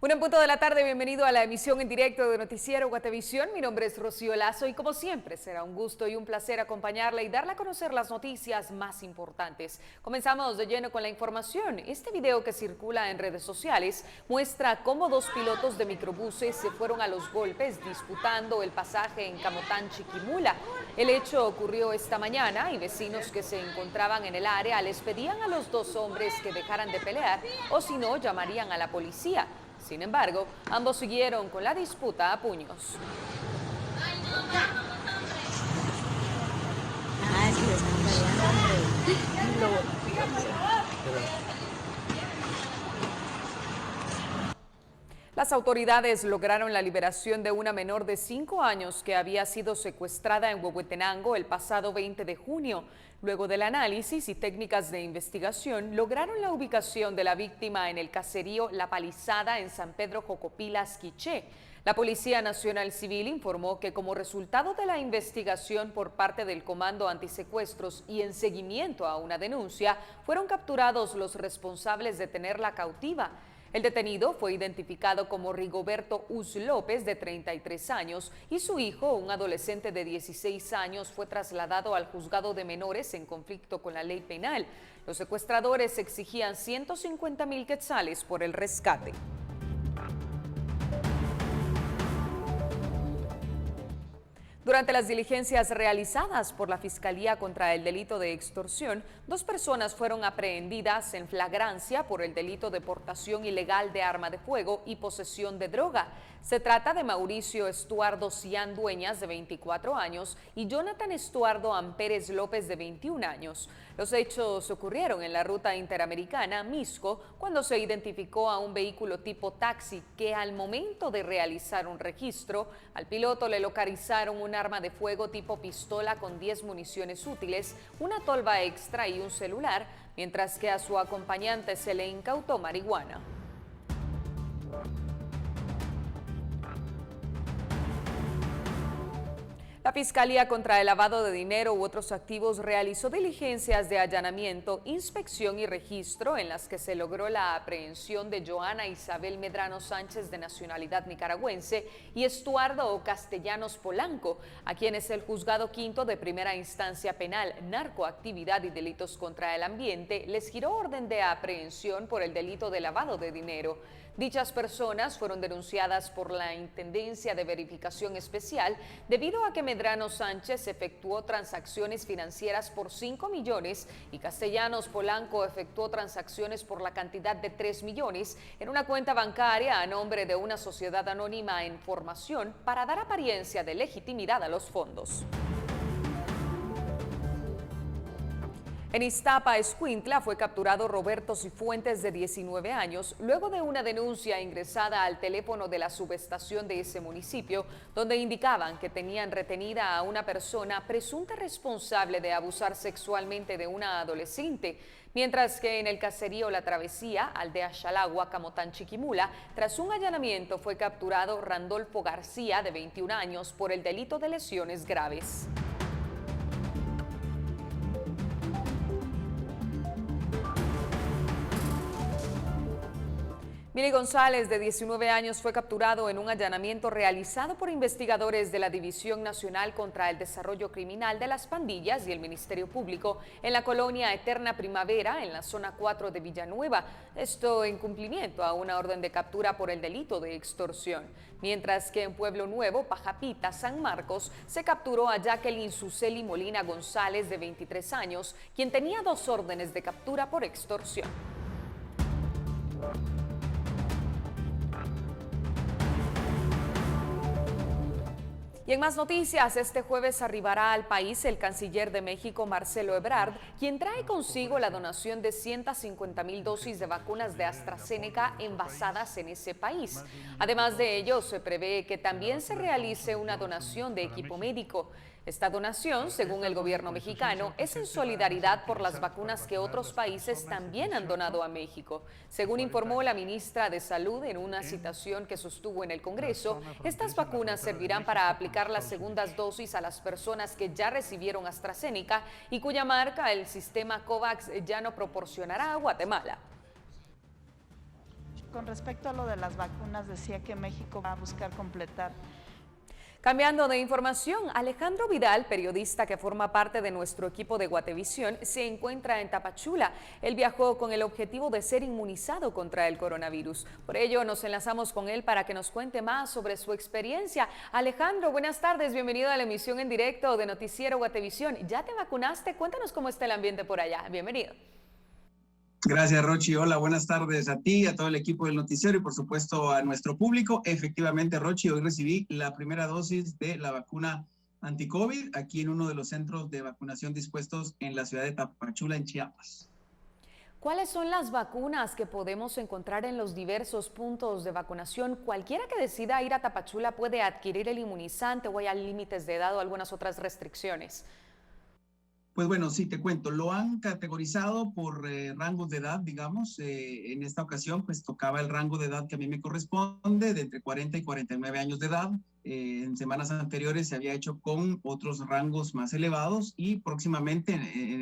En punto de la tarde, bienvenido a la emisión en directo de Noticiero Guatevisión. Mi nombre es Rocío Lazo y como siempre será un gusto y un placer acompañarle y darle a conocer las noticias más importantes. Comenzamos de lleno con la información. Este video que circula en redes sociales muestra cómo dos pilotos de microbuses se fueron a los golpes disputando el pasaje en Camotán, Chiquimula. El hecho ocurrió esta mañana y vecinos que se encontraban en el área les pedían a los dos hombres que dejaran de pelear o si no llamarían a la policía. Sin embargo, ambos siguieron con la disputa a puños. Las autoridades lograron la liberación de una menor de 5 años que había sido secuestrada en Huehuetenango el pasado 20 de junio. Luego del análisis y técnicas de investigación, lograron la ubicación de la víctima en el caserío La Palizada en San Pedro Jocopilas, Quiché. La Policía Nacional Civil informó que como resultado de la investigación por parte del Comando Antisecuestros y en seguimiento a una denuncia, fueron capturados los responsables de tenerla cautiva. El detenido fue identificado como Rigoberto Uz López, de 33 años, y su hijo, un adolescente de 16 años, fue trasladado al juzgado de menores en conflicto con la ley penal. Los secuestradores exigían 150,000 quetzales por el rescate. Durante las diligencias realizadas por la Fiscalía contra el delito de extorsión, 2 personas fueron aprehendidas en flagrancia por el delito de portación ilegal de arma de fuego y posesión de droga. Se trata de Mauricio Estuardo Cian Dueñas, de 24 años, y Jonathan Estuardo Ampérez López, de 21 años. Los hechos ocurrieron en la ruta interamericana Misco, cuando se identificó a un vehículo tipo taxi que al momento de realizar un registro, al piloto le localizaron un arma de fuego tipo pistola con 10 municiones útiles, una tolva extra y un celular, mientras que a su acompañante se le incautó marihuana. La Fiscalía contra el lavado de dinero u otros activos realizó diligencias de allanamiento, inspección y registro en las que se logró la aprehensión de Joana Isabel Medrano Sánchez, de nacionalidad nicaragüense, y Estuardo Castellanos Polanco, a quienes el Juzgado Quinto de Primera Instancia Penal, Narcoactividad y Delitos contra el Ambiente les giró orden de aprehensión por el delito de lavado de dinero. Dichas personas fueron denunciadas por la Intendencia de Verificación Especial debido a que Medrano Sánchez efectuó transacciones financieras por 5 millones y Castellanos Polanco efectuó transacciones por la cantidad de 3 millones en una cuenta bancaria a nombre de una sociedad anónima en formación para dar apariencia de legitimidad a los fondos. En Iztapa, Escuintla, fue capturado Roberto Cifuentes, de 19 años, luego de una denuncia ingresada al teléfono de la subestación de ese municipio, donde indicaban que tenían retenida a una persona presunta responsable de abusar sexualmente de una adolescente. Mientras que en el caserío La Travesía, aldea Xalagua, Camotán, Chiquimula, tras un allanamiento fue capturado Randolfo García, de 21 años, por el delito de lesiones graves. Mili González, de 19 años, fue capturado en un allanamiento realizado por investigadores de la División Nacional contra el Desarrollo Criminal de las Pandillas y el Ministerio Público en la colonia Eterna Primavera, en la zona 4 de Villanueva. Esto en cumplimiento a una orden de captura por el delito de extorsión. Mientras que en Pueblo Nuevo, Pajapita, San Marcos, se capturó a Jacqueline Suseli Molina González, de 23 años, quien tenía 2 órdenes de captura por extorsión. Y en más noticias, este jueves arribará al país el canciller de México, Marcelo Ebrard, quien trae consigo la donación de 150,000 dosis de vacunas de AstraZeneca envasadas en ese país. Además de ello, se prevé que también se realice una donación de equipo médico. Esta donación, según el gobierno mexicano, es en solidaridad por las vacunas que otros países también han donado a México. Según informó la ministra de Salud en una citación que sostuvo en el Congreso, estas vacunas servirán para aplicar las segundas dosis a las personas que ya recibieron AstraZeneca y cuya marca el sistema COVAX ya no proporcionará a Guatemala. Con respecto a lo de las vacunas, decía que México va a buscar completar. Cambiando de información, Alejandro Vidal, periodista que forma parte de nuestro equipo de Guatevisión, se encuentra en Tapachula. Él viajó con el objetivo de ser inmunizado contra el coronavirus. Por ello, nos enlazamos con él para que nos cuente más sobre su experiencia. Alejandro, buenas tardes, bienvenido a la emisión en directo de Noticiero Guatevisión. ¿Ya te vacunaste? Cuéntanos cómo está el ambiente por allá. Bienvenido. Gracias, Rochi. Hola, buenas tardes a ti, a todo el equipo del noticiero y por supuesto a nuestro público. Efectivamente, Rochi, hoy recibí la primera dosis de la vacuna anti-COVID aquí en uno de los centros de vacunación dispuestos en la ciudad de Tapachula, en Chiapas. ¿Cuáles son las vacunas que podemos encontrar en los diversos puntos de vacunación? Cualquiera que decida ir a Tapachula puede adquirir el inmunizante o hay límites de edad o algunas otras restricciones. Pues bueno, sí, te cuento, lo han categorizado por rangos de edad, digamos. En esta ocasión, pues tocaba el rango de edad que a mí me corresponde, de entre 40 y 49 años de edad. En semanas anteriores se había hecho con otros rangos más elevados y próximamente,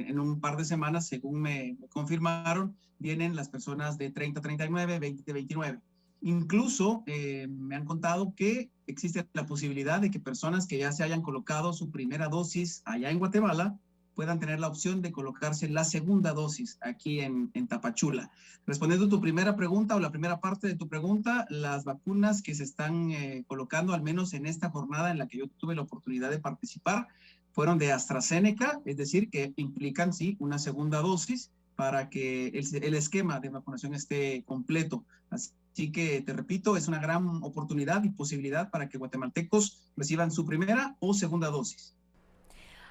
en un par de semanas, según me confirmaron, vienen las personas de 30 a 39, 20 a 29. Incluso me han contado que existe la posibilidad de que personas que ya se hayan colocado su primera dosis allá en Guatemala puedan tener la opción de colocarse la segunda dosis aquí en Tapachula. Respondiendo a tu primera pregunta o la primera parte de tu pregunta, las vacunas que se están colocando, al menos en esta jornada en la que yo tuve la oportunidad de participar, fueron de AstraZeneca, es decir, que implican, sí, una segunda dosis para que el esquema de vacunación esté completo. Así que, te repito, es una gran oportunidad y posibilidad para que guatemaltecos reciban su primera o segunda dosis.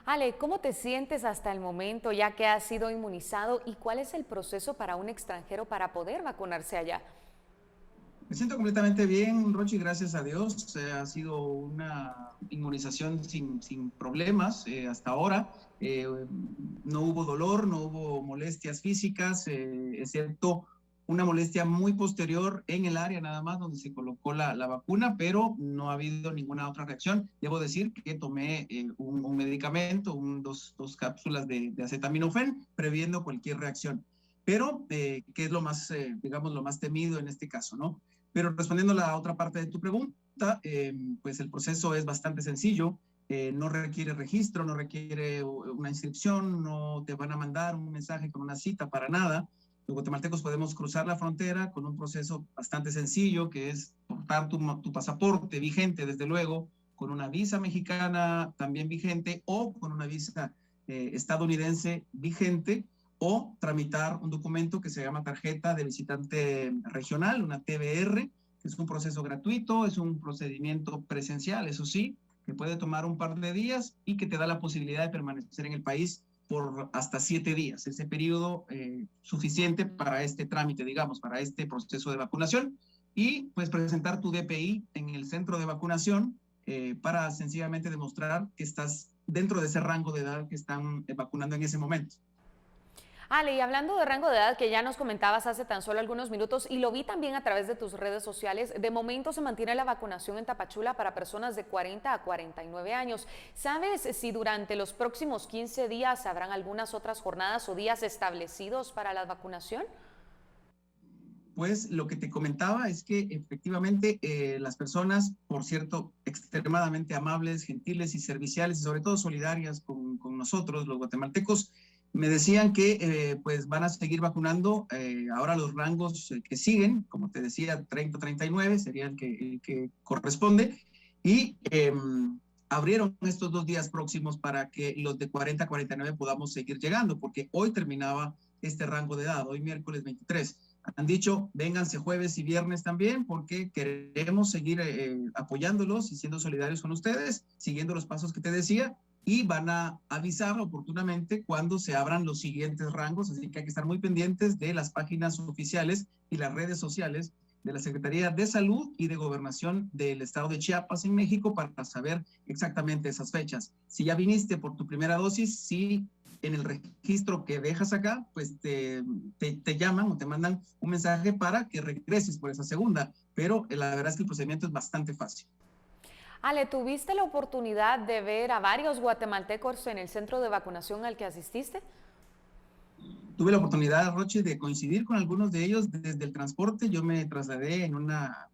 Ale, ¿cómo te sientes hasta el momento ya que has sido inmunizado y cuál es el proceso para un extranjero para poder vacunarse allá? Me siento completamente bien, Rochi, gracias a Dios. Ha sido una inmunización sin problemas hasta ahora. No hubo dolor, no hubo molestias físicas, excepto una molestia muy posterior en el área nada más donde se colocó la vacuna, pero no ha habido ninguna otra reacción. Debo decir que tomé un medicamento, dos cápsulas de acetaminofén, previendo cualquier reacción. Pero, que es lo más, digamos, lo más temido en este caso, ¿no? Pero respondiendo a la otra parte de tu pregunta, pues el proceso es bastante sencillo. No requiere registro, no requiere una inscripción, no te van a mandar un mensaje con una cita para nada. Los guatemaltecos podemos cruzar la frontera con un proceso bastante sencillo, que es portar tu pasaporte vigente, desde luego, con una visa mexicana también vigente o con una visa estadounidense vigente, o tramitar un documento que se llama tarjeta de visitante regional, una TBR, que es un proceso gratuito, es un procedimiento presencial, eso sí, que puede tomar un par de días y que te da la posibilidad de permanecer en el país por hasta 7 días, ese periodo suficiente para este trámite, digamos, para este proceso de vacunación, y pues presentar tu DPI en el centro de vacunación para sencillamente demostrar que estás dentro de ese rango de edad que están vacunando en ese momento. Ale, y hablando de rango de edad que ya nos comentabas hace tan solo algunos minutos y lo vi también a través de tus redes sociales, de momento se mantiene la vacunación en Tapachula para personas de 40 a 49 años. ¿Sabes si durante los próximos 15 días habrán algunas otras jornadas o días establecidos para la vacunación? Pues lo que te comentaba es que efectivamente las personas, por cierto, extremadamente amables, gentiles y serviciales y sobre todo solidarias con nosotros, los guatemaltecos, me decían que pues van a seguir vacunando ahora los rangos que siguen, como te decía, 30-39 sería el que corresponde, y abrieron estos 2 días próximos para que los de 40-49 podamos seguir llegando, porque hoy terminaba este rango de edad, hoy miércoles 23. Han dicho, vénganse jueves y viernes también, porque queremos seguir apoyándolos y siendo solidarios con ustedes, siguiendo los pasos que te decía, y van a avisar oportunamente cuando se abran los siguientes rangos, así que hay que estar muy pendientes de las páginas oficiales y las redes sociales de la Secretaría de Salud y de Gobernación del Estado de Chiapas en México para saber exactamente esas fechas. Si ya viniste por tu primera dosis, si en el registro que dejas acá, pues te llaman o te mandan un mensaje para que regreses por esa segunda, pero la verdad es que el procedimiento es bastante fácil. Ale, ¿tuviste la oportunidad de ver a varios guatemaltecos en el centro de vacunación al que asististe? tuve la oportunidad, Rochi, de coincidir con algunos de ellos desde el transporte. Yo me trasladé en una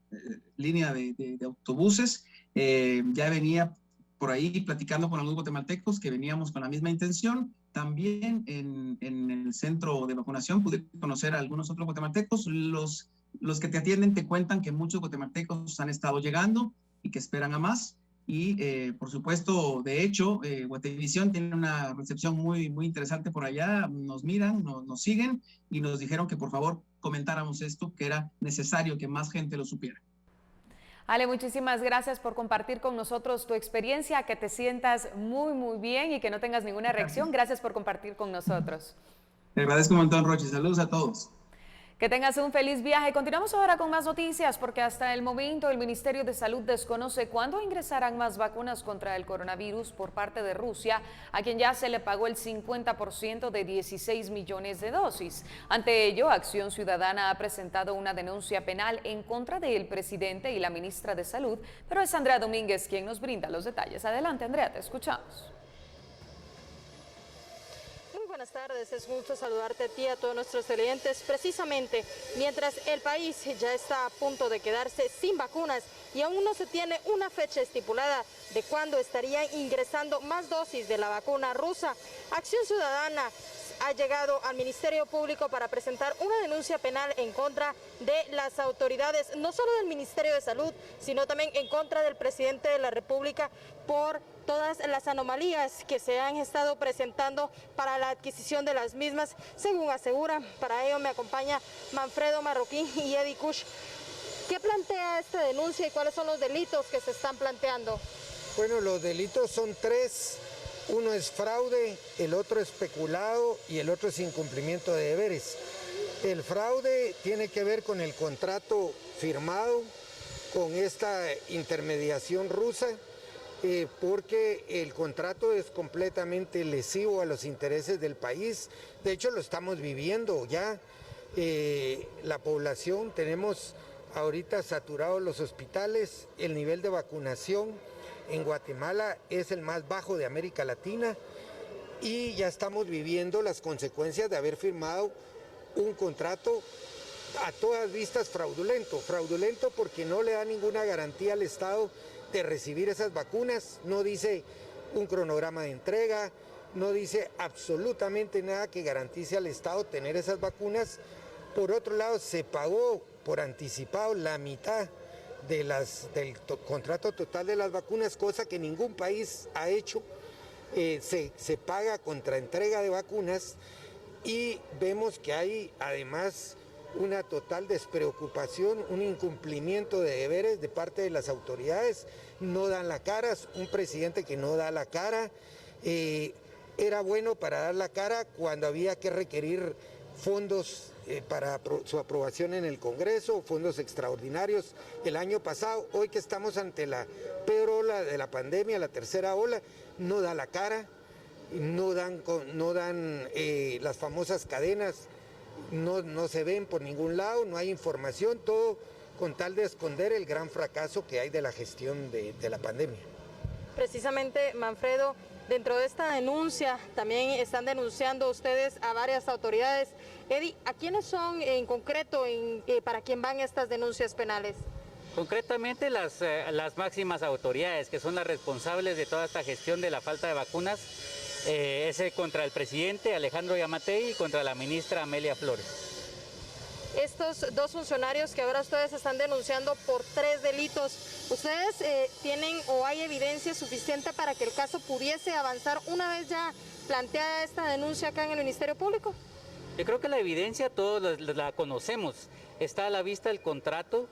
línea de autobuses. Ya venía por ahí platicando con algunos guatemaltecos que veníamos con la misma intención. También en el centro de vacunación pude conocer a algunos otros guatemaltecos. Los que te atienden te cuentan que muchos guatemaltecos han estado llegando y que esperan a más. Y por supuesto, de hecho, Guatevisión tiene una recepción muy, muy interesante por allá. Nos miran, nos siguen y nos dijeron que por favor comentáramos esto, que era necesario que más gente lo supiera. Ale, muchísimas gracias por compartir con nosotros tu experiencia, que te sientas muy, muy bien y que no tengas ninguna reacción. Gracias por compartir con nosotros. Te agradezco un montón, Rochi. Saludos a todos. Que tengas un feliz viaje. Continuamos ahora con más noticias porque hasta el momento el Ministerio de Salud desconoce cuándo ingresarán más vacunas contra el coronavirus por parte de Rusia, a quien ya se le pagó el 50% de 16 millones de dosis. Ante ello, Acción Ciudadana ha presentado una denuncia penal en contra del presidente y la ministra de Salud, pero es Andrea Domínguez quien nos brinda los detalles. Adelante, Andrea, te escuchamos. Buenas tardes, es un gusto saludarte a ti y a todos nuestros televidentes. Precisamente mientras el país ya está a punto de quedarse sin vacunas y aún no se tiene una fecha estipulada de cuándo estarían ingresando más dosis de la vacuna rusa, Acción Ciudadana ha llegado al Ministerio Público para presentar una denuncia penal en contra de las autoridades, no solo del Ministerio de Salud, sino también en contra del presidente de la República por todas las anomalías que se han estado presentando para la adquisición de las mismas, según asegura. Para ello me acompaña Manfredo Marroquín y Eddie Kush. ¿Qué plantea esta denuncia y cuáles son los delitos que se están planteando? Bueno, los delitos son tres. Uno es fraude, el otro es peculado y el otro es incumplimiento de deberes. El fraude tiene que ver con el contrato firmado con esta intermediación rusa, porque el contrato es completamente lesivo a los intereses del país. De hecho, lo estamos viviendo ya. La población, tenemos ahorita saturados los hospitales, el nivel de vacunación en Guatemala es el más bajo de América Latina y ya estamos viviendo las consecuencias de haber firmado un contrato a todas vistas fraudulento. Fraudulento porque no le da ninguna garantía al Estado de recibir esas vacunas, no dice un cronograma de entrega, no dice absolutamente nada que garantice al Estado tener esas vacunas. Por otro lado, se pagó por anticipado la mitad del contrato total de las vacunas, cosa que ningún país ha hecho. Se paga contra entrega de vacunas y vemos que hay además una total despreocupación, un incumplimiento de deberes de parte de las autoridades. No dan la cara, un presidente que no da la cara. Era bueno para dar la cara cuando había que requerir fondos para su aprobación en el Congreso, fondos extraordinarios el año pasado. Hoy que estamos ante la peor ola de la pandemia, la tercera ola, no da la cara, no dan las famosas cadenas, no se ven por ningún lado, no hay información, todo con tal de esconder el gran fracaso que hay de la gestión de la pandemia. Precisamente, Manfredo, dentro de esta denuncia también están denunciando ustedes a varias autoridades. Eddie, ¿a quiénes son en concreto para quién van estas denuncias penales? Concretamente las máximas autoridades, que son las responsables de toda esta gestión de la falta de vacunas, es contra el presidente Alejandro Yamatei y contra la ministra Amelia Flores. Estos dos funcionarios que ahora ustedes están denunciando por 3 delitos, ¿ustedes tienen o hay evidencia suficiente para que el caso pudiese avanzar una vez ya planteada esta denuncia acá en el Ministerio Público? Yo creo que la evidencia todos la conocemos, está a la vista el contrato,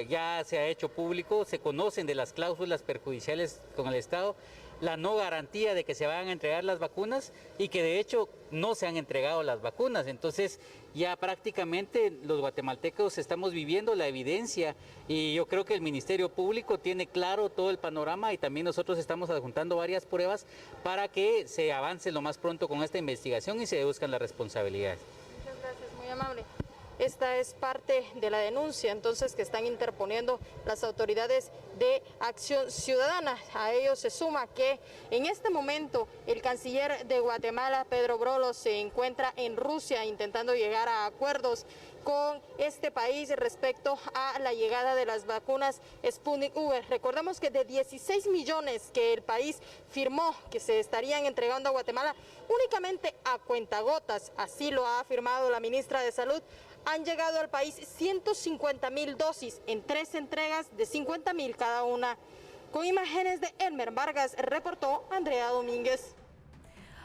ya se ha hecho público, se conocen de las cláusulas perjudiciales con el Estado, la no garantía de que se van a entregar las vacunas y que de hecho no se han entregado las vacunas. Entonces ya prácticamente los guatemaltecos estamos viviendo la evidencia y yo creo que el Ministerio Público tiene claro todo el panorama y también nosotros estamos adjuntando varias pruebas para que se avance lo más pronto con esta investigación y se buscan las responsabilidades. Muchas gracias, muy amable. esta es parte de la denuncia entonces que están interponiendo las autoridades de Acción Ciudadana. A ello se suma que en este momento el canciller de Guatemala, Pedro Brolo, se encuentra en Rusia intentando llegar a acuerdos con este país respecto a la llegada de las vacunas Sputnik V. Recordemos que de 16 millones que el país firmó que se estarían entregando a Guatemala, únicamente a cuentagotas, así lo ha afirmado la ministra de Salud, han llegado al país 150,000 dosis en 3 entregas de 50,000 cada una. Con imágenes de Elmer Vargas, reportó Andrea Domínguez.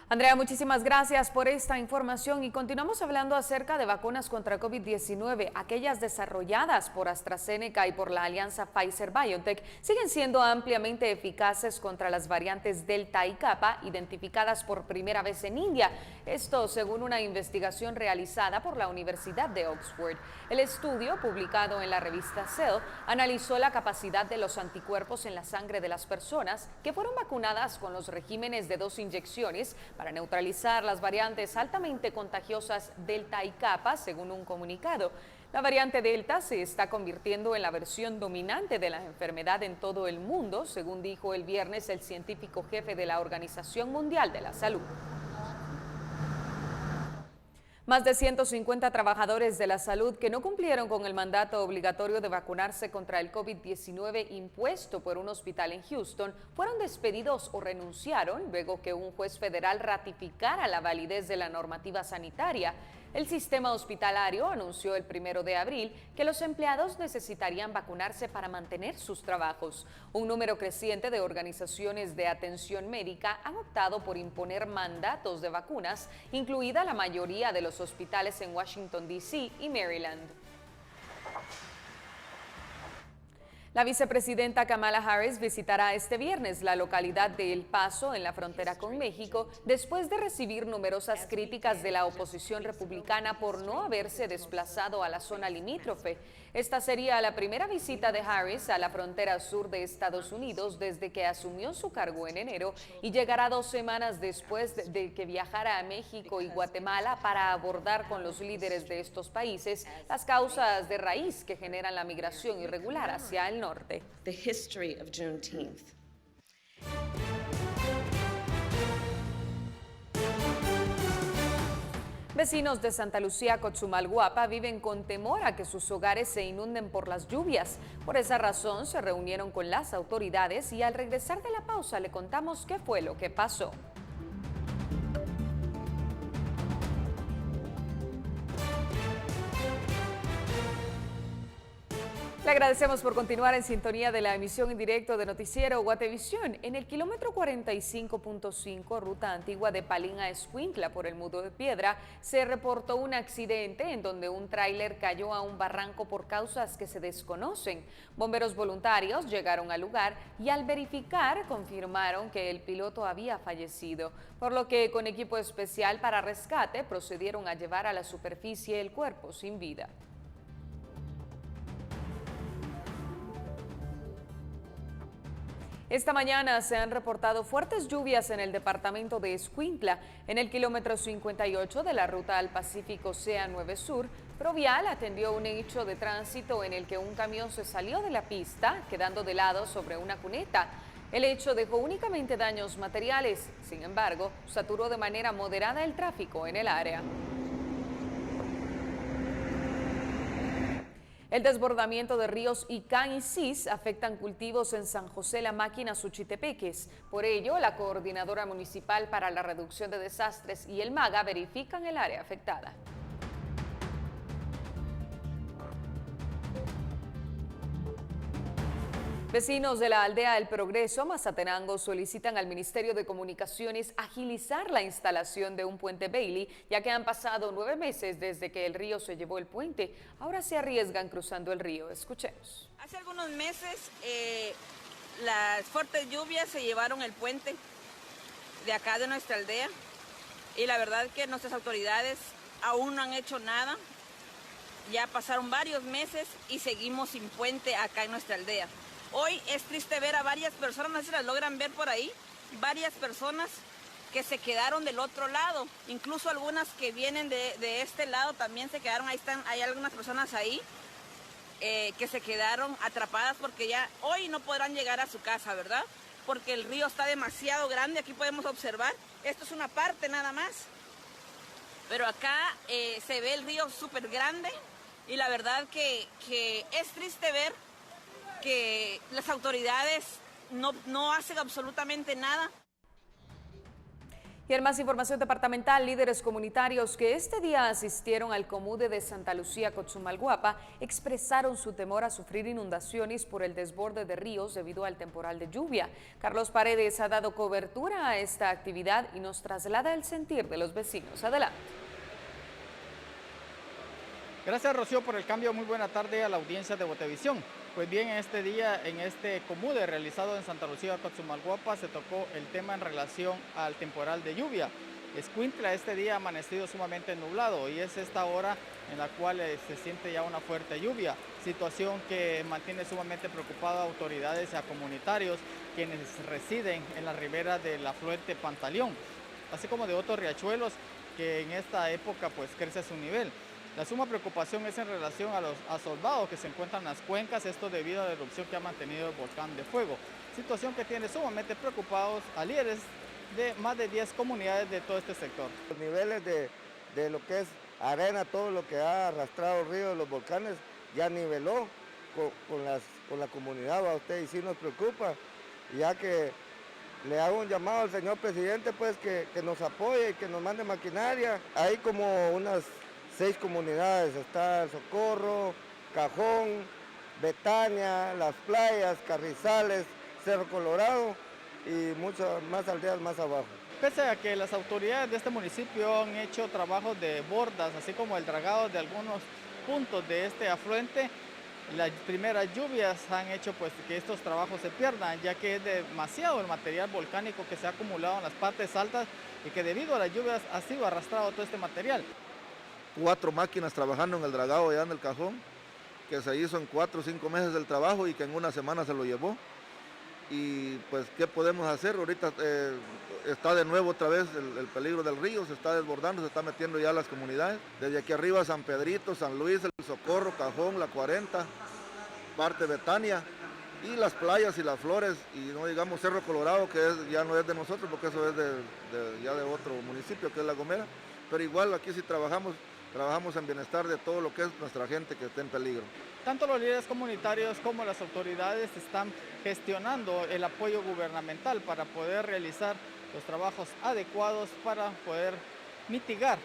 Andrea, muchísimas gracias por esta información y continuamos hablando acerca de vacunas contra COVID-19. Aquellas desarrolladas por AstraZeneca y por la alianza Pfizer-BioNTech siguen siendo ampliamente eficaces contra las variantes Delta y Kappa identificadas por primera vez en India. Esto según una investigación realizada por la Universidad de Oxford. El estudio, publicado en la revista Cell, analizó la capacidad de los anticuerpos en la sangre de las personas que fueron vacunadas con los regímenes de 2 inyecciones para neutralizar las variantes altamente contagiosas Delta y Kappa, según un comunicado. La variante Delta se está convirtiendo en la versión dominante de la enfermedad en todo el mundo, según dijo el viernes el científico jefe de la Organización Mundial de la Salud. Más de 150 trabajadores de la salud que no cumplieron con el mandato obligatorio de vacunarse contra el COVID-19 impuesto por un hospital en Houston fueron despedidos o renunciaron luego que un juez federal ratificara la validez de la normativa sanitaria. El sistema hospitalario anunció el 1 de abril que los empleados necesitarían vacunarse para mantener sus trabajos. Un número creciente de organizaciones de atención médica han optado por imponer mandatos de vacunas, incluida la mayoría de los hospitales en Washington, D.C. y Maryland. La vicepresidenta Kamala Harris visitará este viernes la localidad de El Paso, en la frontera con México, después de recibir numerosas críticas de la oposición republicana por no haberse desplazado a la zona limítrofe. Esta sería la primera visita de Harris a la frontera sur de Estados Unidos desde que asumió su cargo en enero y llegará 2 semanas después de que viajara a México y Guatemala para abordar con los líderes de estos países las causas de raíz que generan la migración irregular hacia el norte. The history of Juneteenth. Vecinos de Santa Lucía, Cochumalguapa, viven con temor a que sus hogares se inunden por las lluvias. Por esa razón se reunieron con las autoridades y al regresar de la pausa le contamos qué fue lo que pasó. Le agradecemos por continuar en sintonía de la emisión en directo de Noticiero Guatevisión. En el kilómetro 45.5, ruta antigua de Palín a Escuintla por el Mudo de Piedra, se reportó un accidente en donde un tráiler cayó a un barranco por causas que se desconocen. Bomberos voluntarios llegaron al lugar y al verificar confirmaron que el piloto había fallecido, por lo que con equipo especial para rescate procedieron a llevar a la superficie el cuerpo sin vida. Esta mañana se han reportado fuertes lluvias en el departamento de Escuintla. En el kilómetro 58 de la ruta al Pacífico CEA 9 Sur, Provial atendió un hecho de tránsito en el que un camión se salió de la pista, quedando de lado sobre una cuneta. El hecho dejó únicamente daños materiales, sin embargo, saturó de manera moderada el tráfico en el área. El desbordamiento de ríos Icán y Cis afectan cultivos en San José La Máquina, Suchitepeques. Por ello, la Coordinadora Municipal para la Reducción de Desastres y el MAGA verifican el área afectada. Vecinos de la aldea El Progreso, Mazatenango, solicitan al Ministerio de Comunicaciones agilizar la instalación de un puente Bailey, ya que han pasado 9 meses desde que el río se llevó el puente. Ahora se arriesgan cruzando el río. Escuchemos. Hace algunos meses las fuertes lluvias se llevaron el puente de acá de nuestra aldea y la verdad que nuestras autoridades aún no han hecho nada. Ya pasaron varios meses y seguimos sin puente acá en nuestra aldea. Hoy es triste ver a varias personas, no sé si las logran ver por ahí, varias personas que se quedaron del otro lado, incluso algunas que vienen de este lado también se quedaron, hay algunas personas ahí que se quedaron atrapadas porque ya hoy no podrán llegar a su casa, ¿verdad? Porque el río está demasiado grande, aquí podemos observar, esto es una parte nada más, pero acá se ve el río súper grande y la verdad que es triste ver que las autoridades no hacen absolutamente nada. Y en más información departamental, líderes comunitarios que este día asistieron al Comude de Santa Lucía, Cotzumalguapa, expresaron su temor a sufrir inundaciones por el desborde de ríos debido al temporal de lluvia. Carlos Paredes ha dado cobertura a esta actividad y nos traslada el sentir de los vecinos. Adelante. Gracias, Rocío, por el cambio. Muy buena tarde a la audiencia de Botevisión. Pues bien, este día, en este Comude realizado en Santa Lucía, Cotzumalguapa, se tocó el tema en relación al temporal de lluvia. Escuintla este día ha amanecido sumamente nublado y es esta hora en la cual se siente ya una fuerte lluvia, situación que mantiene sumamente preocupado a autoridades y a comunitarios quienes residen en la ribera del afluente Pantaleón, así como de otros riachuelos que en esta época pues crece su nivel. La suma preocupación es en relación a los asolvados que se encuentran en las cuencas, esto debido a la erupción que ha mantenido el volcán de fuego, situación que tiene sumamente preocupados a líderes de más de 10 comunidades de todo este sector. Los niveles de lo que es arena, todo lo que ha arrastrado el río de los volcanes, ya niveló con la comunidad, a usted, y sí nos preocupa, ya que le hago un llamado al señor presidente pues que nos apoye y que nos mande maquinaria. Hay como unas 6 comunidades, está El Socorro, Cajón, Betania, Las Playas, Carrizales, Cerro Colorado y muchas más aldeas más abajo. Pese a que las autoridades de este municipio han hecho trabajos de bordas, así como el dragado de algunos puntos de este afluente, las primeras lluvias han hecho pues que estos trabajos se pierdan, ya que es demasiado el material volcánico que se ha acumulado en las partes altas y que debido a las lluvias ha sido arrastrado todo este material. 4 máquinas trabajando en el dragado allá en el Cajón, que se hizo en 4 o 5 meses del trabajo y que en una semana se lo llevó. Y pues, ¿qué podemos hacer? Ahorita está de nuevo otra vez el peligro del río, se está desbordando, se está metiendo ya las comunidades. Desde aquí arriba San Pedrito, San Luis, El Socorro, Cajón, La 40, parte Betania y Las Playas y Las Flores, y no digamos Cerro Colorado, que ya no es de nosotros porque eso es ya de otro municipio que es La Gomera, pero igual aquí sí trabajamos en bienestar de todo lo que es nuestra gente que está en peligro. Tanto los líderes comunitarios como las autoridades están gestionando el apoyo gubernamental para poder realizar los trabajos adecuados para poder mitigar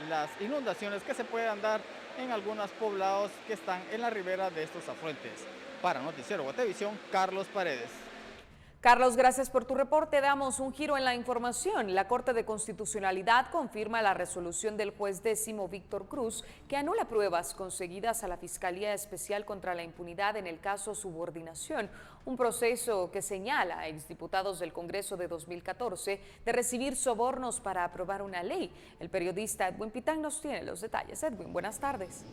las inundaciones que se puedan dar en algunos poblados que están en la ribera de estos afluentes. Para Noticiero Botevisión, Carlos Paredes. Carlos, gracias por tu reporte. Damos un giro en la información. La Corte de Constitucionalidad confirma la resolución del juez 10º Víctor Cruz que anula pruebas conseguidas a la Fiscalía Especial contra la Impunidad en el caso Subordinación, un proceso que señala a exdiputados del Congreso de 2014 de recibir sobornos para aprobar una ley. El periodista Edwin Pitán nos tiene los detalles. Edwin, buenas tardes.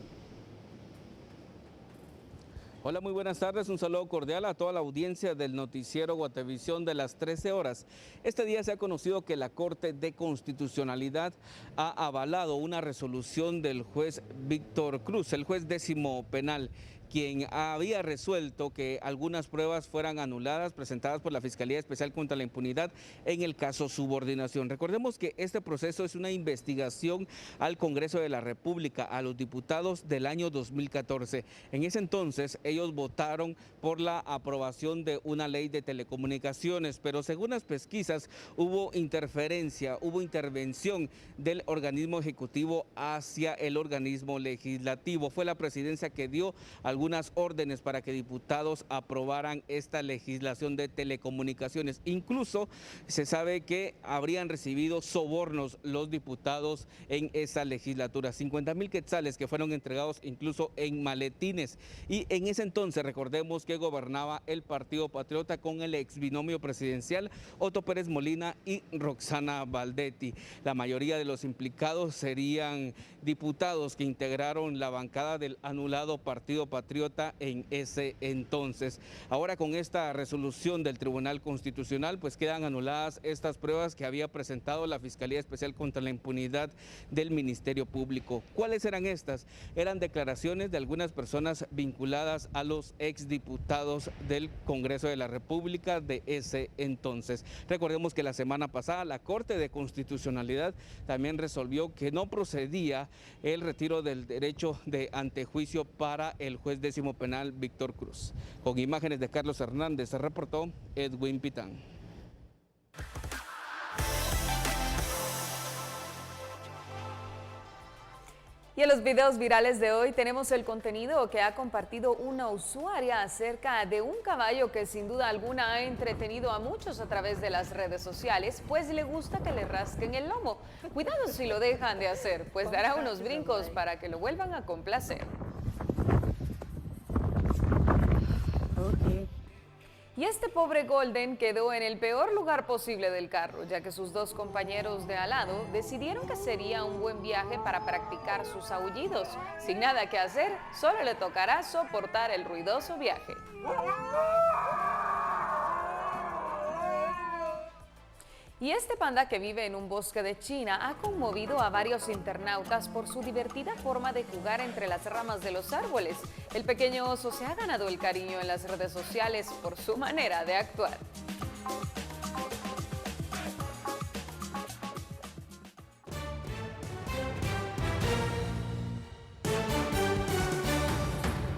Hola, muy buenas tardes. Un saludo cordial a toda la audiencia del noticiero Guatevisión de las 13 horas. Este día se ha conocido que la Corte de Constitucionalidad ha avalado una resolución del juez Víctor Cruz, el juez 10º penal, quien había resuelto que algunas pruebas fueran anuladas presentadas por la Fiscalía Especial contra la Impunidad en el caso Subordinación. Recordemos que este proceso es una investigación al Congreso de la República, a los diputados del año 2014. En ese entonces ellos votaron por la aprobación de una ley de telecomunicaciones, pero según las pesquisas hubo interferencia, hubo intervención del organismo ejecutivo hacia el organismo legislativo. Fue la presidencia que dio algunas órdenes para que diputados aprobaran esta legislación de telecomunicaciones. Incluso se sabe que habrían recibido sobornos los diputados en esa legislatura, 50,000 quetzales que fueron entregados incluso en maletines. Y en ese entonces recordemos que gobernaba el Partido Patriota con el ex binomio presidencial Otto Pérez Molina y Roxana Valdetti. La mayoría de los implicados serían diputados que integraron la bancada del anulado Partido Patriota patriota en ese entonces. Ahora con esta resolución del Tribunal Constitucional pues quedan anuladas estas pruebas que había presentado la Fiscalía Especial contra la Impunidad del Ministerio Público. ¿Cuáles eran estas? Eran declaraciones de algunas personas vinculadas a los exdiputados del Congreso de la República de ese entonces. Recordemos que la semana pasada la Corte de Constitucionalidad también resolvió que no procedía el retiro del derecho de antejuicio para el juez décimo penal Víctor Cruz. Con imágenes de Carlos Hernández, se reportó Edwin Pitán. Y en los videos virales de hoy tenemos el contenido que ha compartido una usuaria acerca de un caballo que sin duda alguna ha entretenido a muchos a través de las redes sociales, pues le gusta que le rasquen el lomo. Cuidado si lo dejan de hacer, pues dará unos brincos para que lo vuelvan a complacer. Y este pobre Golden quedó en el peor lugar posible del carro, ya que sus dos compañeros de al lado decidieron que sería un buen viaje para practicar sus aullidos. Sin nada que hacer, solo le tocará soportar el ruidoso viaje. Y este panda que vive en un bosque de China ha conmovido a varios internautas por su divertida forma de jugar entre las ramas de los árboles. El pequeño oso se ha ganado el cariño en las redes sociales por su manera de actuar.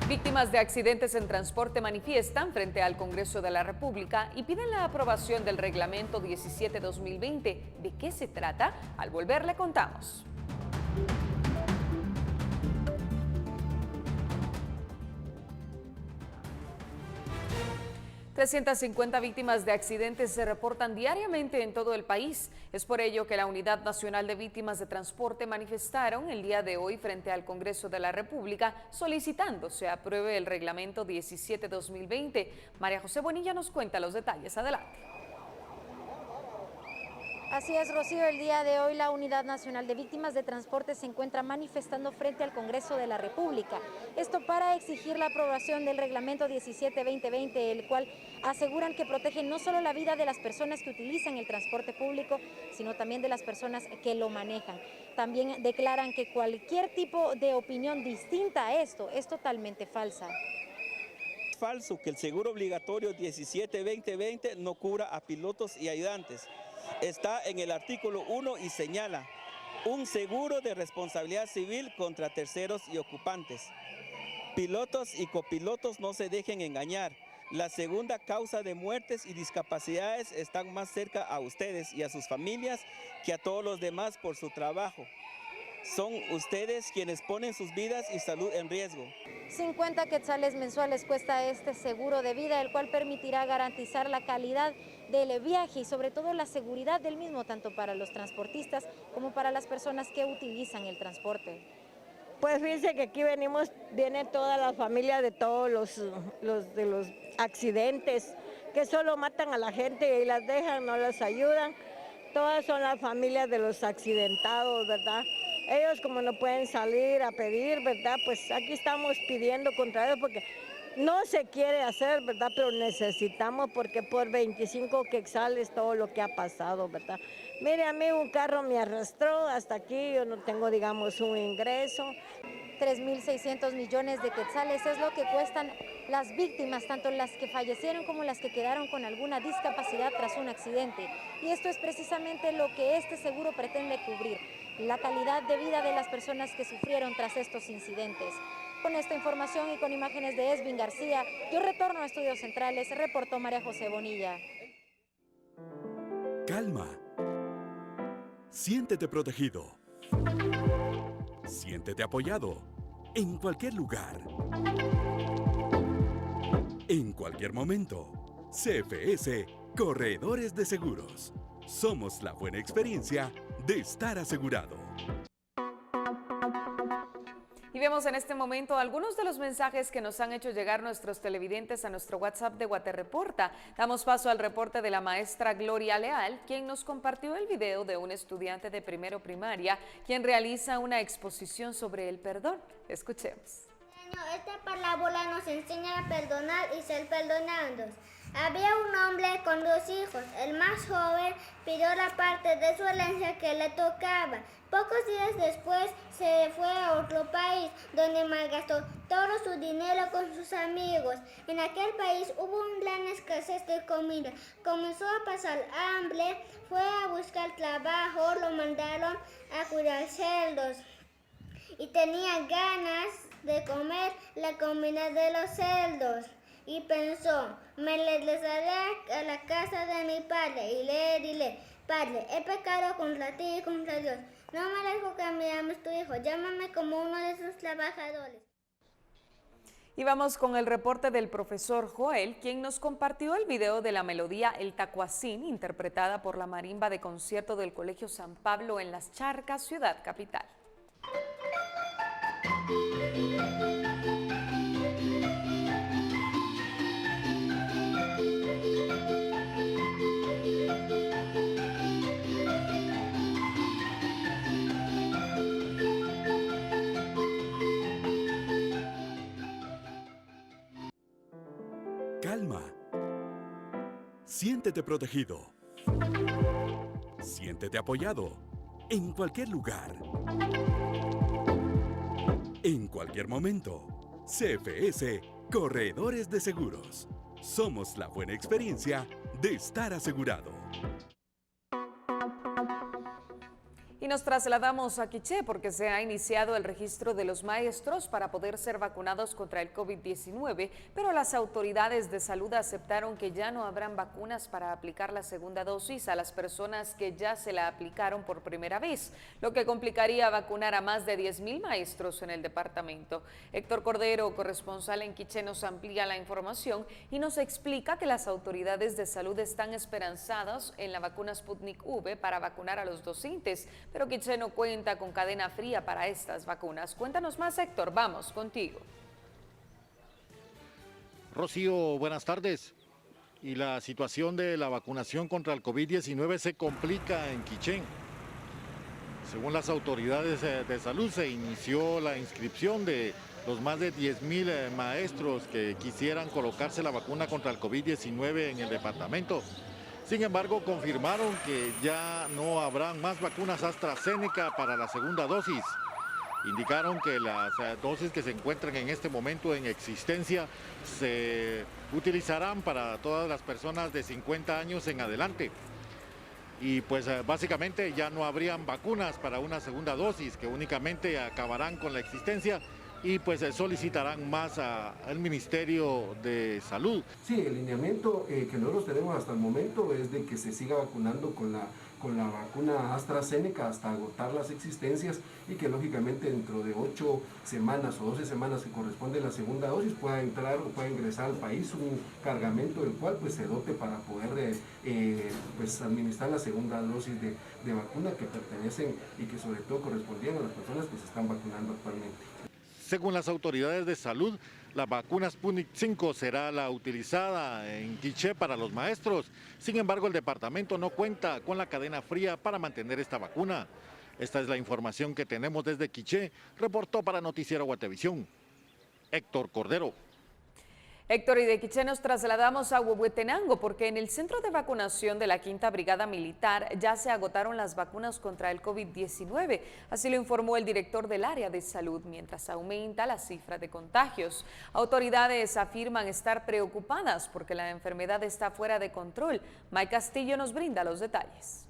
Víctimas de accidentes en transporte manifiestan frente al Congreso de la República y piden la aprobación del Reglamento 17-2020. ¿De qué se trata? Al volver le contamos. 350 víctimas de accidentes se reportan diariamente en todo el país. Es por ello que la Unidad Nacional de Víctimas de Transporte manifestaron el día de hoy frente al Congreso de la República solicitando se apruebe el Reglamento 17-2020. María José Bonilla nos cuenta los detalles. Adelante. Así es, Rocío, el día de hoy la Unidad Nacional de Víctimas de Transporte se encuentra manifestando frente al Congreso de la República. Esto para exigir la aprobación del Reglamento 17-2020, el cual aseguran que protege no solo la vida de las personas que utilizan el transporte público, sino también de las personas que lo manejan. También declaran que cualquier tipo de opinión distinta a esto es totalmente falsa. Es falso que el seguro obligatorio 17-2020 no cubra a pilotos y ayudantes. Está en el artículo 1 y señala un seguro de responsabilidad civil contra terceros y ocupantes. Pilotos y copilotos no se dejen engañar. La segunda causa de muertes y discapacidades están más cerca a ustedes y a sus familias que a todos los demás por su trabajo. Son ustedes quienes ponen sus vidas y salud en riesgo. 50 quetzales mensuales cuesta este seguro de vida, el cual permitirá garantizar la calidad del viaje y sobre todo la seguridad del mismo, tanto para los transportistas como para las personas que utilizan el transporte. Pues fíjense que aquí viene toda la familia de todos los accidentes, que solo matan a la gente y las dejan, no las ayudan. Todas son las familias de los accidentados, ¿verdad? Ellos como no pueden salir a pedir, ¿verdad? Pues aquí estamos pidiendo contra ellos porque no se quiere hacer, ¿verdad? Pero necesitamos porque por 25 quetzales todo lo que ha pasado, ¿verdad? Mire, a mí un carro me arrastró hasta aquí, yo no tengo, digamos, un ingreso. 3.600 millones de quetzales es lo que cuestan las víctimas, tanto las que fallecieron como las que quedaron con alguna discapacidad tras un accidente. Y esto es precisamente lo que este seguro pretende cubrir, la calidad de vida de las personas que sufrieron tras estos incidentes. Con esta información y con imágenes de Esvin García, yo retorno a Estudios Centrales, reportó María José Bonilla. Calma. Siéntete protegido. Siéntete apoyado. En cualquier lugar. En cualquier momento. CFS, Corredores de Seguros. Somos la buena experiencia de estar asegurado. Y vemos en este momento algunos de los mensajes que nos han hecho llegar nuestros televidentes a nuestro WhatsApp de Guatereporta. Damos paso al reporte de la maestra Gloria Leal, quien nos compartió el video de un estudiante de primero primaria, quien realiza una exposición sobre el perdón. Escuchemos. Esta parábola enseñan a perdonar y ser perdonados. Había un hombre con 2 hijos. El más joven pidió la parte de su herencia que le tocaba. Pocos días después se fue a otro país, donde malgastó todo su dinero con sus amigos. En aquel país hubo una gran escasez de comida. Comenzó a pasar hambre, fue a buscar trabajo, lo mandaron a cuidar cerdos. Y tenía ganas de comer la comida de los cerdos. Y pensó, me regresaré a la casa de mi padre y le diré, Padre, he pecado contra ti y contra Dios. No me dejo que me llames tu hijo, llámame como uno de sus trabajadores. Y vamos con el reporte del profesor Joel, quien nos compartió el video de la melodía El Tacuacín, interpretada por la marimba de concierto del Colegio San Pablo en Las Charcas, ciudad capital. Calma. Siéntete protegido. Siéntete apoyado. En cualquier lugar. En cualquier momento. CFS, Corredores de Seguros. Somos la buena experiencia de estar asegurado. Y nos trasladamos a Quiché porque se ha iniciado el registro de los maestros para poder ser vacunados contra el COVID-19, pero las autoridades de salud aceptaron que ya no habrán vacunas para aplicar la segunda dosis a las personas que ya se la aplicaron por primera vez, lo que complicaría vacunar a más de 10,000 maestros en el departamento. Héctor Cordero, corresponsal en Quiché, nos amplía la información y nos explica que las autoridades de salud están esperanzadas en la vacuna Sputnik V para vacunar a los docentes, pero Quiché no cuenta con cadena fría para estas vacunas. Cuéntanos más, Héctor, vamos contigo. Rocío, buenas tardes. Y la situación de la vacunación contra el COVID-19 se complica en Quiché. Según las autoridades de salud, se inició la inscripción de los más de 10,000 maestros que quisieran colocarse la vacuna contra el COVID-19 en el departamento. Sin embargo, confirmaron que ya no habrán más vacunas AstraZeneca para la segunda dosis. Indicaron que las dosis que se encuentran en este momento en existencia se utilizarán para todas las personas de 50 años en adelante. Y pues básicamente ya no habrían vacunas para una segunda dosis, que únicamente acabarán con la existencia y pues solicitarán más al Ministerio de Salud. Sí, el lineamiento que nosotros tenemos hasta el momento es de que se siga vacunando con la vacuna AstraZeneca hasta agotar las existencias y que lógicamente dentro de 8 semanas o 12 semanas que corresponde la segunda dosis pueda entrar o pueda ingresar al país un cargamento del cual pues se dote para poder pues administrar la segunda dosis de vacuna que pertenecen y que sobre todo correspondían a las personas que se están vacunando actualmente. Según las autoridades de salud, la vacuna Sputnik V será la utilizada en Quiché para los maestros. Sin embargo, el departamento no cuenta con la cadena fría para mantener esta vacuna. Esta es la información que tenemos desde Quiché. Reportó para Noticiero Guatevisión, Héctor Cordero. Héctor, y de Quiché nos trasladamos a Huehuetenango porque en el centro de vacunación de la 5ª Brigada Militar ya se agotaron las vacunas contra el COVID-19. Así lo informó el director del área de salud, mientras aumenta la cifra de contagios. Autoridades afirman estar preocupadas porque la enfermedad está fuera de control. Mike Castillo nos brinda los detalles.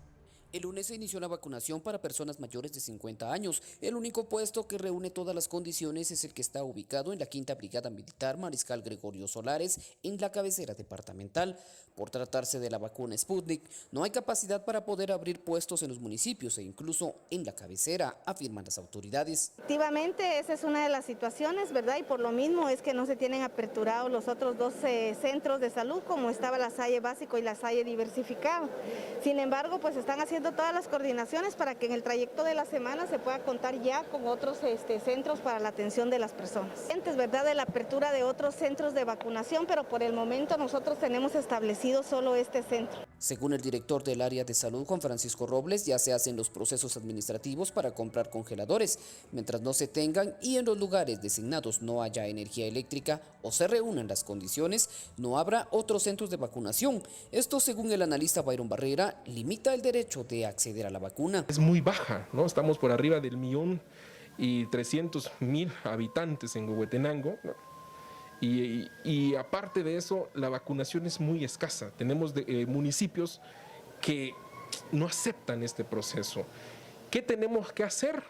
El lunes se inició la vacunación para personas mayores de 50 años. El único puesto que reúne todas las condiciones es el que está ubicado en la 5ª Brigada Militar Mariscal Gregorio Solares, en la cabecera departamental. Por tratarse de la vacuna Sputnik, no hay capacidad para poder abrir puestos en los municipios e incluso en la cabecera, afirman las autoridades. Efectivamente, esa es una de las situaciones, ¿verdad? Y por lo mismo es que no se tienen aperturados los otros 12 centros de salud, como estaba la Salle Básico y la Salle Diversificado. Sin embargo, pues están haciendo todas las coordinaciones para que en el trayecto de la semana se pueda contar ya con otros centros para la atención de las personas. Antes, ¿verdad?, de la apertura de otros centros de vacunación, pero por el momento nosotros tenemos establecido solo este centro. Según el director del área de salud, Juan Francisco Robles, ya se hacen los procesos administrativos para comprar congeladores. Mientras no se tengan y en los lugares designados no haya energía eléctrica o se reúnan las condiciones, no habrá otros centros de vacunación. Esto, según el analista Byron Barrera, limita el derecho de acceder a la vacuna. Es muy baja, ¿no? Estamos por arriba del 1.300.000 habitantes en Huehuetenango, ¿no? Y aparte de eso, la vacunación es muy escasa. Tenemos municipios que no aceptan este proceso. ¿Qué tenemos que hacer?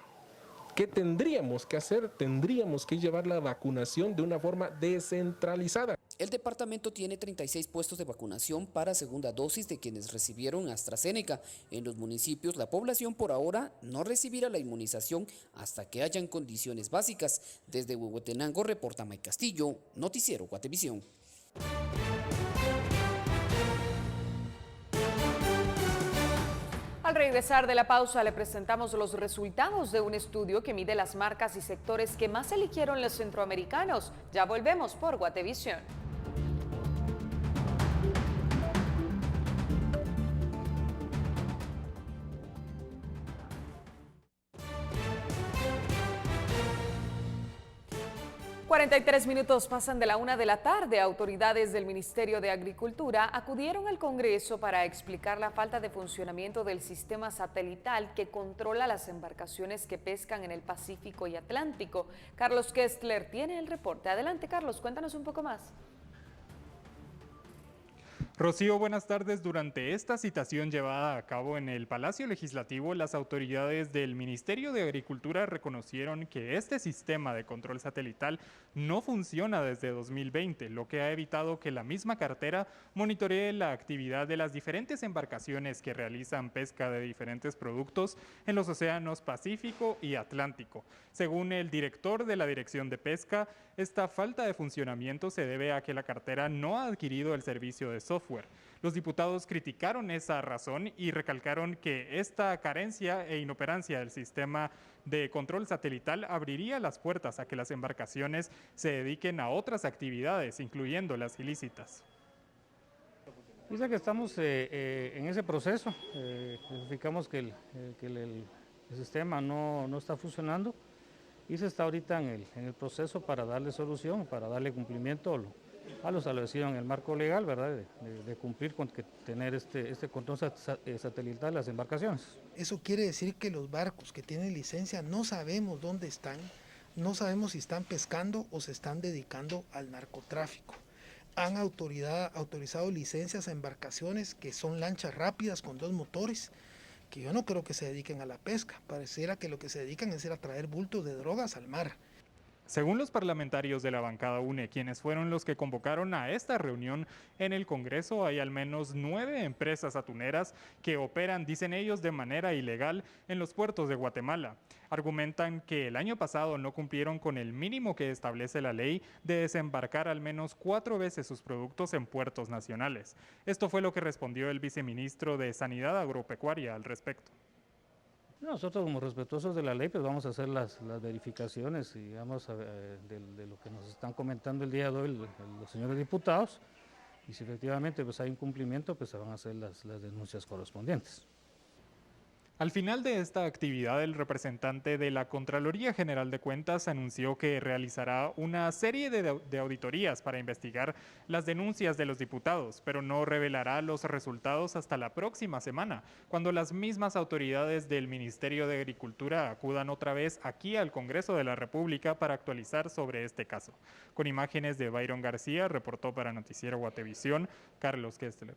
¿Qué tendríamos que hacer? Tendríamos que llevar la vacunación de una forma descentralizada. El departamento tiene 36 puestos de vacunación para segunda dosis de quienes recibieron AstraZeneca. En los municipios, la población por ahora no recibirá la inmunización hasta que hayan condiciones básicas. Desde Huehuetenango reporta Mike Castillo, Noticiero Guatevisión. Al regresar de la pausa le presentamos los resultados de un estudio que mide las marcas y sectores que más eligieron los centroamericanos. Ya volvemos por Guatevisión. ...43 pasan de la 1 de la tarde. Autoridades del Ministerio de Agricultura acudieron al Congreso para explicar la falta de funcionamiento del sistema satelital que controla las embarcaciones que pescan en el Pacífico y Atlántico. Carlos Kestler tiene el reporte. Adelante, Carlos, cuéntanos un poco más. Rocío, buenas tardes. Durante esta citación llevada a cabo en el Palacio Legislativo, las autoridades del Ministerio de Agricultura reconocieron que este sistema de control satelital no funciona desde 2020, lo que ha evitado que la misma cartera monitoree la actividad de las diferentes embarcaciones que realizan pesca de diferentes productos en los océanos Pacífico y Atlántico. Según el director de la Dirección de Pesca, esta falta de funcionamiento se debe a que la cartera no ha adquirido el servicio de software. Los diputados criticaron esa razón y recalcaron que esta carencia e inoperancia del sistema de control satelital abriría las puertas a que las embarcaciones se dediquen a otras actividades, incluyendo las ilícitas. Dice que estamos en ese proceso, verificamos que el sistema no está funcionando y se está ahorita en el proceso para darle solución, para darle cumplimiento a lo establecido en el marco legal, ¿verdad? De cumplir con tener este control satelital de las embarcaciones. Eso quiere decir que los barcos que tienen licencia no sabemos dónde están, no sabemos si están pescando o se están dedicando al narcotráfico. Han autorizado licencias a embarcaciones que son lanchas rápidas con 2 motores, que yo no creo que se dediquen a la pesca. Pareciera que lo que se dedican es ir a traer bultos de drogas al mar. Según los parlamentarios de la bancada UNE, quienes fueron los que convocaron a esta reunión en el Congreso, hay al menos 9 empresas atuneras que operan, dicen ellos, de manera ilegal en los puertos de Guatemala. Argumentan que el año pasado no cumplieron con el mínimo que establece la ley de desembarcar al menos 4 veces sus productos en puertos nacionales. Esto fue lo que respondió el viceministro de Sanidad Agropecuaria al respecto. Nosotros, como respetuosos de la ley, pues vamos a hacer las verificaciones, digamos, de lo que nos están comentando el día de hoy los señores diputados, y si efectivamente pues hay incumplimiento, pues se van a hacer las denuncias correspondientes. Al final de esta actividad, el representante de la Contraloría General de Cuentas anunció que realizará una serie de auditorías para investigar las denuncias de los diputados, pero no revelará los resultados hasta la próxima semana, cuando las mismas autoridades del Ministerio de Agricultura acudan otra vez aquí al Congreso de la República para actualizar sobre este caso. Con imágenes de Byron García, reportó para Noticiero Guatevisión, Carlos Kestler.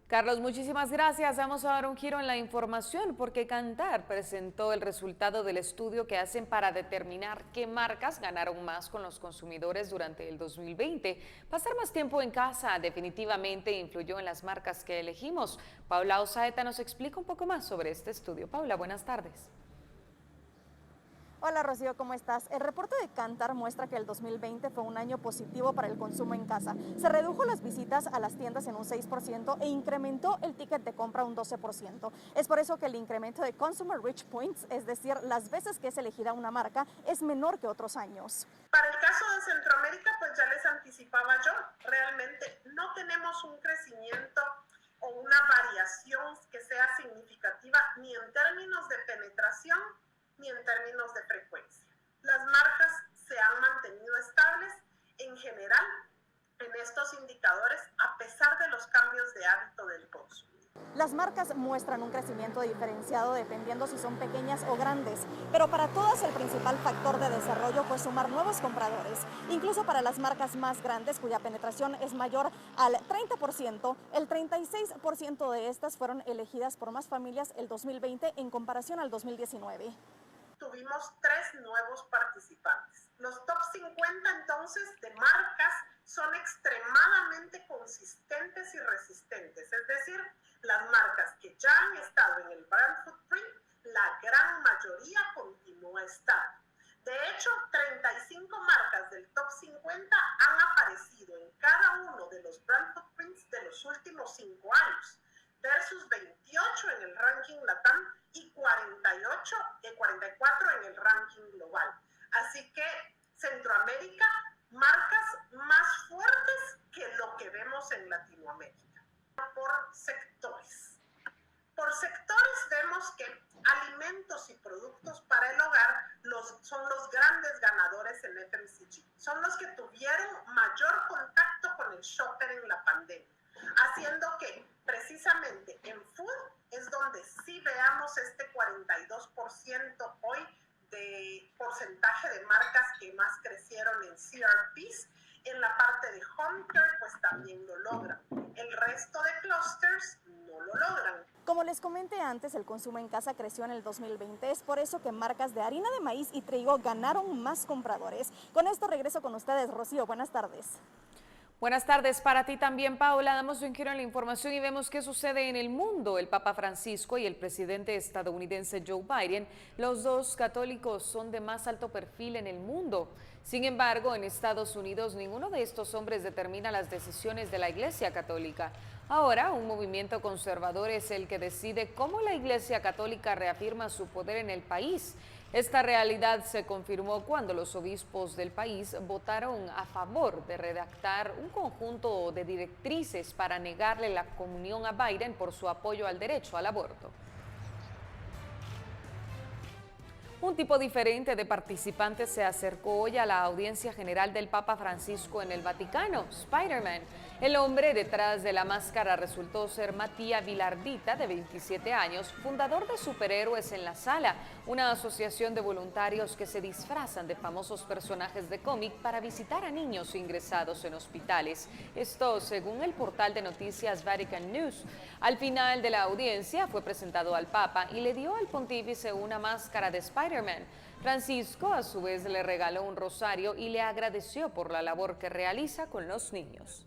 Carlos, muchísimas gracias. Vamos a dar un giro en la información porque Kantar presentó el resultado del estudio que hacen para determinar qué marcas ganaron más con los consumidores durante el 2020. Pasar más tiempo en casa definitivamente influyó en las marcas que elegimos. Paula Osaeta nos explica un poco más sobre este estudio. Paula, buenas tardes. Hola Rocío, ¿cómo estás? El reporte de Kantar muestra que el 2020 fue un año positivo para el consumo en casa. Se redujo las visitas a las tiendas en un 6% e incrementó el ticket de compra un 12%. Es por eso que el incremento de Consumer Rich Points, es decir, las veces que es elegida una marca, es menor que otros años. Para el caso de Centroamérica, pues ya les anticipaba yo, realmente no tenemos un crecimiento o una variación que sea significativa ni en términos de penetración ni en términos de frecuencia. Las marcas se han mantenido estables en general en estos indicadores a pesar de los cambios de hábito del consumo. Las marcas muestran un crecimiento diferenciado dependiendo si son pequeñas o grandes, pero para todas el principal factor de desarrollo fue sumar nuevos compradores. Incluso para las marcas más grandes, cuya penetración es mayor al 30%, el 36% de estas fueron elegidas por más familias el 2020 en comparación al 2019. Tuvimos 3 nuevos participantes. Los top 50 entonces de marcas son extremadamente consistentes y resistentes, es decir, las marcas que ya han estado en el brand footprint, la gran mayoría continúa estando. De hecho, 35 marcas del top 50 han aparecido en cada uno de los brand footprints de los últimos 5 años, versus 28 en el ranking LATAM y 44 en el ranking global. Así que Centroamérica, marcas más fuertes que lo que vemos en Latinoamérica. Por sectores. Por sectores vemos que alimentos y productos para el hogar son los grandes ganadores en FMCG. Son los que tuvieron mayor contacto con el shopper en la pandemia, haciendo que precisamente en food es donde sí veamos este 42% hoy de porcentaje de marcas que más crecieron en CRPs. En la parte de home care, pues también lo logran. El resto de clusters no lo logran. Como les comenté antes, el consumo en casa creció en el 2020. Es por eso que marcas de harina de maíz y trigo ganaron más compradores. Con esto regreso con ustedes, Rocío. Buenas tardes. Buenas tardes para ti también, Paula. Damos un giro en la información y vemos qué sucede en el mundo. El Papa Francisco y el presidente estadounidense Joe Biden, los dos católicos, son de más alto perfil en el mundo. Sin embargo, en Estados Unidos, ninguno de estos hombres determina las decisiones de la Iglesia Católica. Ahora, un movimiento conservador es el que decide cómo la Iglesia Católica reafirma su poder en el país. Esta realidad se confirmó cuando los obispos del país votaron a favor de redactar un conjunto de directrices para negarle la comunión a Biden por su apoyo al derecho al aborto. Un tipo diferente de participantes se acercó hoy a la audiencia general del Papa Francisco en el Vaticano, Spider-Man. El hombre detrás de la máscara resultó ser Matías Vilardita, de 27 años, fundador de Superhéroes en la Sala, una asociación de voluntarios que se disfrazan de famosos personajes de cómic para visitar a niños ingresados en hospitales. Esto según el portal de noticias Vatican News. Al final de la audiencia fue presentado al Papa y le dio al pontífice una máscara de Spider-Man. Francisco a su vez le regaló un rosario y le agradeció por la labor que realiza con los niños.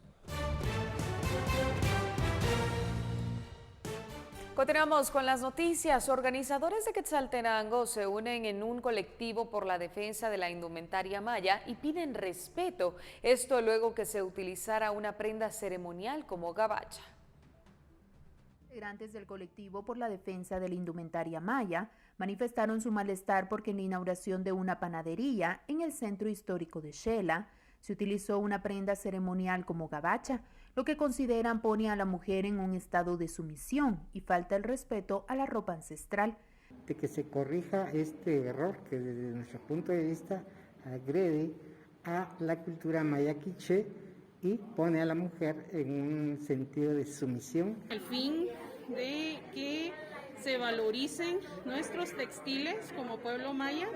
Continuamos con las noticias. Organizadores de Quetzaltenango se unen en un colectivo por la defensa de la indumentaria maya y piden respeto. Esto luego que se utilizara una prenda ceremonial como gabacha. Integrantes del colectivo por la defensa de la indumentaria maya manifestaron su malestar porque en la inauguración de una panadería en el centro histórico de Xela se utilizó una prenda ceremonial como gabacha, lo que consideran pone a la mujer en un estado de sumisión y falta el respeto a la ropa ancestral. De que se corrija este error que desde nuestro punto de vista agrede a la cultura maya quiché y pone a la mujer en un sentido de sumisión. El fin de que se valoricen nuestros textiles como pueblo maya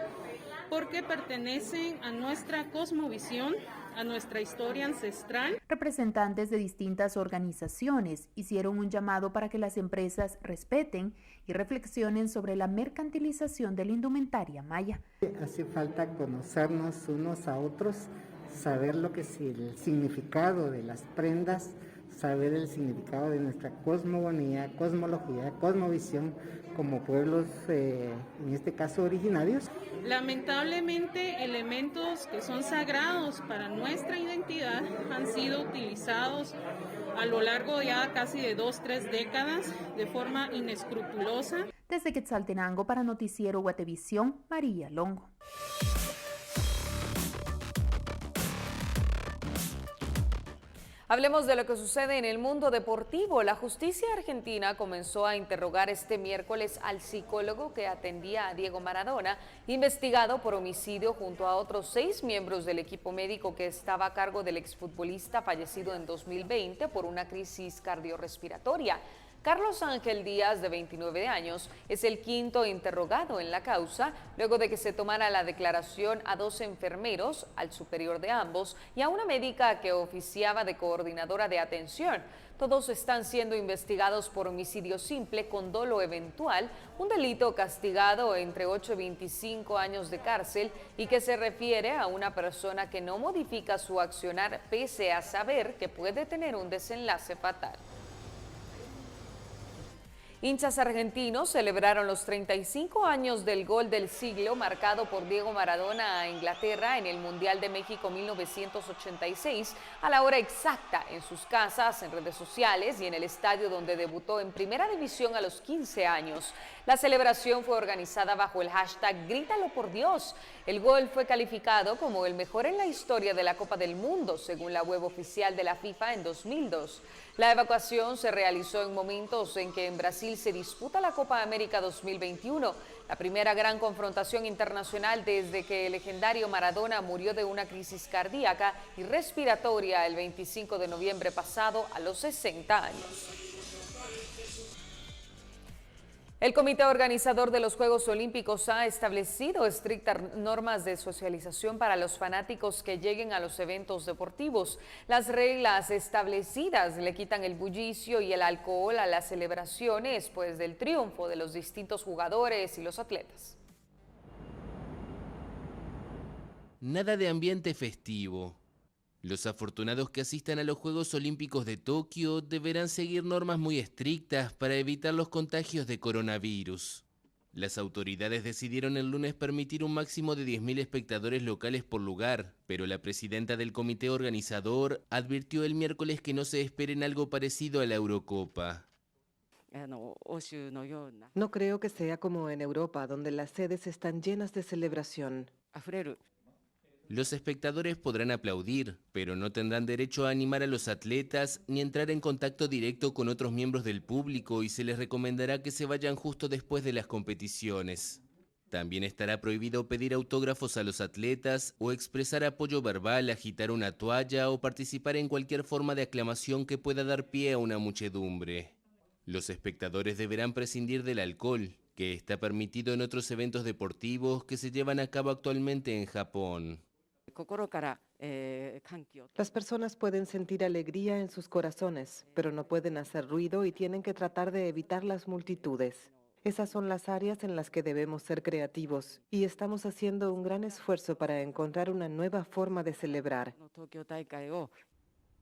porque pertenecen a nuestra cosmovisión, a nuestra historia ancestral. Representantes de distintas organizaciones hicieron un llamado para que las empresas respeten y reflexionen sobre la mercantilización de la indumentaria maya. Hace falta conocernos unos a otros, saber lo que es el significado de las prendas, saber el significado de nuestra cosmogonía, cosmología, cosmovisión como pueblos, en este caso originarios. Lamentablemente, elementos que son sagrados para nuestra identidad han sido utilizados a lo largo ya casi de 2-3 décadas de forma inescrupulosa. Desde Quetzaltenango para Noticiero Guatevisión, María Longo. Hablemos de lo que sucede en el mundo deportivo. La justicia argentina comenzó a interrogar este miércoles al psicólogo que atendía a Diego Maradona, investigado por homicidio junto a otros 6 miembros del equipo médico que estaba a cargo del exfutbolista fallecido en 2020 por una crisis cardiorrespiratoria. Carlos Ángel Díaz, de 29 años, es el 5º interrogado en la causa, luego de que se tomara la declaración a 2 enfermeros, al superior de ambos, y a una médica que oficiaba de coordinadora de atención. Todos están siendo investigados por homicidio simple con dolo eventual, un delito castigado entre 8 y 25 años de cárcel y que se refiere a una persona que no modifica su accionar pese a saber que puede tener un desenlace fatal. Hinchas argentinos celebraron los 35 años del gol del siglo marcado por Diego Maradona a Inglaterra en el Mundial de México 1986 a la hora exacta en sus casas, en redes sociales y en el estadio donde debutó en Primera División a los 15 años. La celebración fue organizada bajo el hashtag Grítalo por Dios. El gol fue calificado como el mejor en la historia de la Copa del Mundo, según la web oficial de la FIFA en 2002. La evacuación se realizó en momentos en que en Brasil se disputa la Copa América 2021, la primera gran confrontación internacional desde que el legendario Maradona murió de una crisis cardíaca y respiratoria el 25 de noviembre pasado a los 60 años. El comité organizador de los Juegos Olímpicos ha establecido estrictas normas de socialización para los fanáticos que lleguen a los eventos deportivos. Las reglas establecidas le quitan el bullicio y el alcohol a las celebraciones, pues del triunfo de los distintos jugadores y los atletas. Nada de ambiente festivo. Los afortunados que asistan a los Juegos Olímpicos de Tokio deberán seguir normas muy estrictas para evitar los contagios de coronavirus. Las autoridades decidieron el lunes permitir un máximo de 10.000 espectadores locales por lugar, pero la presidenta del comité organizador advirtió el miércoles que no se esperen algo parecido a la Eurocopa. No creo que sea como en Europa, donde las sedes están llenas de celebración. Los espectadores podrán aplaudir, pero no tendrán derecho a animar a los atletas ni entrar en contacto directo con otros miembros del público y se les recomendará que se vayan justo después de las competiciones. También estará prohibido pedir autógrafos a los atletas o expresar apoyo verbal, agitar una toalla o participar en cualquier forma de aclamación que pueda dar pie a una muchedumbre. Los espectadores deberán prescindir del alcohol, que está permitido en otros eventos deportivos que se llevan a cabo actualmente en Japón. Las personas pueden sentir alegría en sus corazones, pero no pueden hacer ruido y tienen que tratar de evitar las multitudes. Esas son las áreas en las que debemos ser creativos y estamos haciendo un gran esfuerzo para encontrar una nueva forma de celebrar.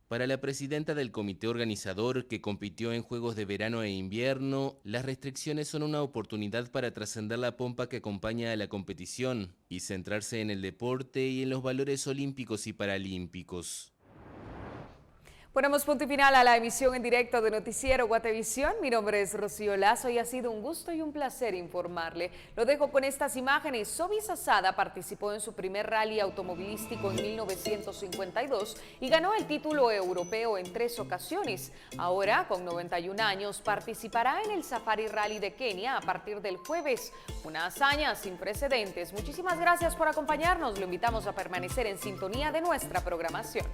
Para la presidenta del comité organizador, que compitió en Juegos de Verano e Invierno, las restricciones son una oportunidad para trascender la pompa que acompaña a la competición y centrarse en el deporte y en los valores olímpicos y paralímpicos. Ponemos punto y final a la emisión en directo de Noticiero Guatevisión. Mi nombre es Rocío Lazo y ha sido un gusto y un placer informarle. Lo dejo con estas imágenes. Sobi Sazada participó en su primer rally automovilístico en 1952 y ganó el título europeo en 3 ocasiones. Ahora, con 91 años, participará en el Safari Rally de Kenia a partir del jueves. Una hazaña sin precedentes. Muchísimas gracias por acompañarnos. Lo invitamos a permanecer en sintonía de nuestra programación.